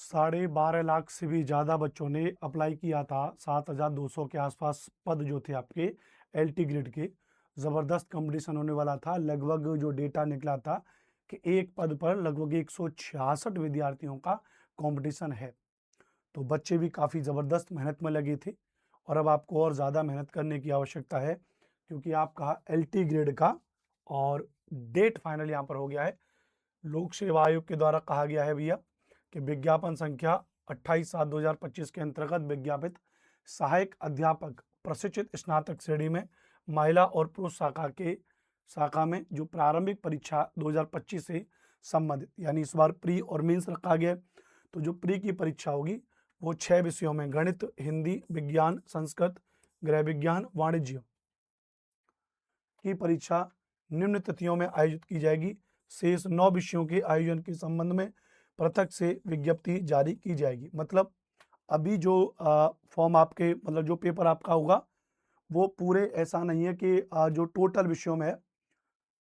12.5 लाख से भी ज़्यादा बच्चों ने अप्लाई किया था। 7,200 के आसपास पद जो थे आपके एलटी ग्रेड के, ज़बरदस्त कंपटीशन होने वाला था। लगभग जो डेटा निकला था कि एक पद पर लगभग 166 विद्यार्थियों का कंपटीशन है। तो बच्चे भी काफ़ी ज़बरदस्त मेहनत में लगे थे और अब आपको और ज़्यादा मेहनत करने की आवश्यकता है, क्योंकि आपका एलटी ग्रेड का और डेट फाइनल यहाँ पर हो गया है। लोक सेवा आयोग के द्वारा कहा गया है भैया कि विज्ञापन संख्या 28/7/2025 के अंतर्गत विज्ञापित सहायक अध्यापक प्रशिक्षित स्नातक श्रेणी में महिला और पुरुष शाखा में जो प्रारंभिक परीक्षा 2025 से संबंधित, यानी इस बार प्री और मेंस रखा गया है। तो जो प्री की परीक्षा होगी वो 6 विषयों में गणित, हिंदी, विज्ञान, संस्कृत, गृह विज्ञान, वाणिज्य की परीक्षा निम्न तिथियों में आयोजित की जाएगी। शेष 9 विषयों के आयोजन के संबंध में पृथक से विज्ञप्ति जारी की जाएगी। मतलब अभी जो फॉर्म आपके, मतलब जो पेपर आपका होगा वो पूरे ऐसा नहीं है कि जो टोटल विषयों में है,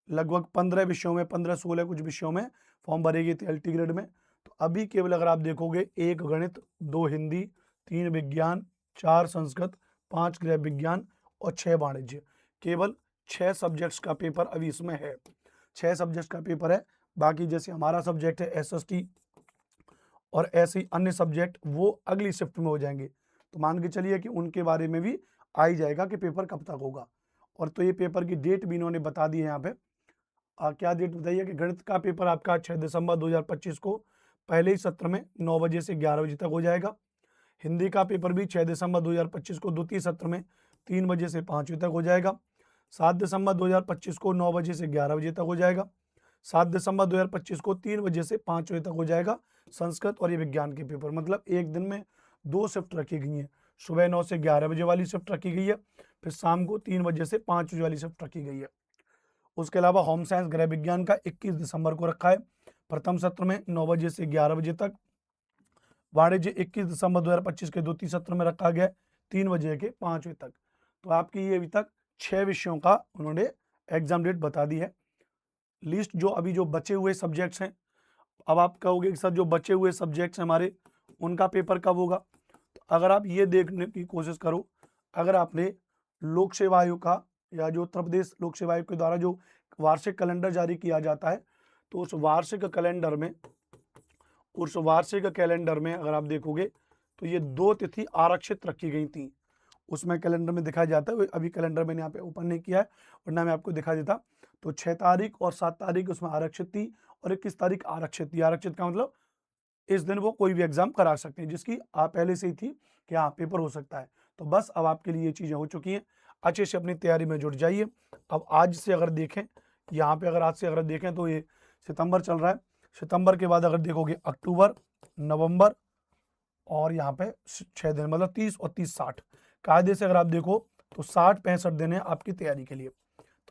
लगभग 15 विषयों में, 15-16 कुछ विषयों में फॉर्म भरेगी थी एलटी ग्रेड में। तो अभी केवल अगर आप देखोगे 1 गणित, 2 हिंदी, 3 विज्ञान, 4 संस्कृत, 5 गृह विज्ञान और 6 वाणिज्य, केवल 6 सब्जेक्ट्स का पेपर अभी इसमें है। 6 सब्जेक्ट्स का पेपर है। बाकी जैसे हमारा सब्जेक्ट है एसएसटी और ऐसे ही अन्य सब्जेक्ट वो अगली शिफ्ट में हो जाएंगे। तो मान के चलिए कि उनके बारे में भी आ ही जाएगा कि पेपर कब तक होगा। और तो ये पेपर की डेट भी इन्होंने बता दी है यहाँ पे। क्या डेट बताइए कि गणित का पेपर आपका 6 दिसंबर 2025 को पहले ही सत्र में 9 बजे से 11 बजे तक हो जाएगा। हिंदी का पेपर भी 6 दिसंबर 2025 को द्वितीय सत्र में 3 बजे से 5 बजे तक हो जाएगा। 7 दिसंबर 2025 को 9 बजे से 11 बजे तक हो जाएगा। 7 दिसंबर 2025 को 3 बजे से 5 बजे तक हो जाएगा संस्कृत और ये विज्ञान के पेपर। मतलब एक दिन में 2 शिफ्ट रखी गई हैं। सुबह 9 से 11 बजे वाली शिफ्ट रखी गई है, फिर शाम को 3 बजे से 5 बजे वाली शिफ्ट रखी गई है। उसके अलावा होम साइंस गृह विज्ञान का 21 दिसंबर को रखा है, प्रथम सत्र में 9 बजे से 11 बजे तक। वाणिज्य 21 दिसंबर 2025 के द्वितीय सत्र में रखा गया 3 बजे के 5 बजे तक। तो आपकी ये अभी तक 6 विषयों का उन्होंने एग्जाम डेट बता दी है। लिस्ट जो अभी जो बचे हुए सब्जेक्ट्स हैं, अब आप कहोगे कि सर जो बचे हुए सब्जेक्ट्स हैं हमारे, उनका पेपर कब होगा? तो अगर आप ये देखने की कोशिश करो, अगर आपने लोक सेवा आयोग का या जो उत्तर प्रदेश लोक सेवा आयोग के द्वारा जो वार्षिक कैलेंडर जारी किया जाता है, तो उस वार्षिक कैलेंडर में अगर आप देखोगे तो ये 2 तिथि आरक्षित रखी गई थी। उसमें कैलेंडर में दिखाया जाता है। अभी कैलेंडर मैंने यहाँ पे ओपन नहीं किया है, वरना मैं आपको दिखा देता। तो 6 तारीख और 7 तारीख उसमें आरक्षित थी और 21 तारीख आरक्षित थी। आरक्षित का मतलब इस दिन वो कोई भी एग्जाम करा सकते हैं, जिसकी आप पहले से ही थी कि हाँ पेपर हो सकता है। तो बस अब आपके लिए ये चीज़ें हो चुकी हैं। अच्छे से अपनी तैयारी में जुट जाइए। अब आज से अगर देखें, यहाँ पे अगर आज से अगर देखें तो ये सितंबर चल रहा है। सितंबर के बाद अगर देखोगे अक्टूबर, नवंबर और यहाँ पे 6 दिन, मतलब 30 और 30-60 कायदे से अगर आप देखो तो 60-65 दिन है आपकी तैयारी के लिए।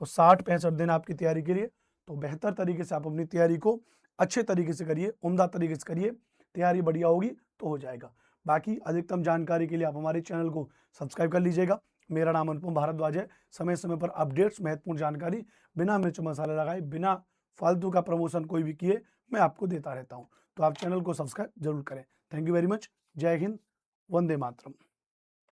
तो 60-65 दिन आपकी तैयारी के लिए, तो बेहतर तरीके से आप अपनी तैयारी को अच्छे तरीके से करिए, उम्दा तरीके से करिए। तैयारी बढ़िया होगी तो हो जाएगा। बाकी अधिकतम जानकारी के लिए आप हमारे चैनल को सब्सक्राइब कर लीजिएगा। मेरा नाम अनुपम भारद्वाज है। समय समय पर अपडेट्स, महत्वपूर्ण जानकारी बिना मिर्च मसाले लगाए, बिना फालतू का प्रमोशन कोई भी किए मैं आपको देता रहता हूँ। तो आप चैनल को सब्सक्राइब जरूर करें। Thank you very much. जय हिंद, वंदे मातरम।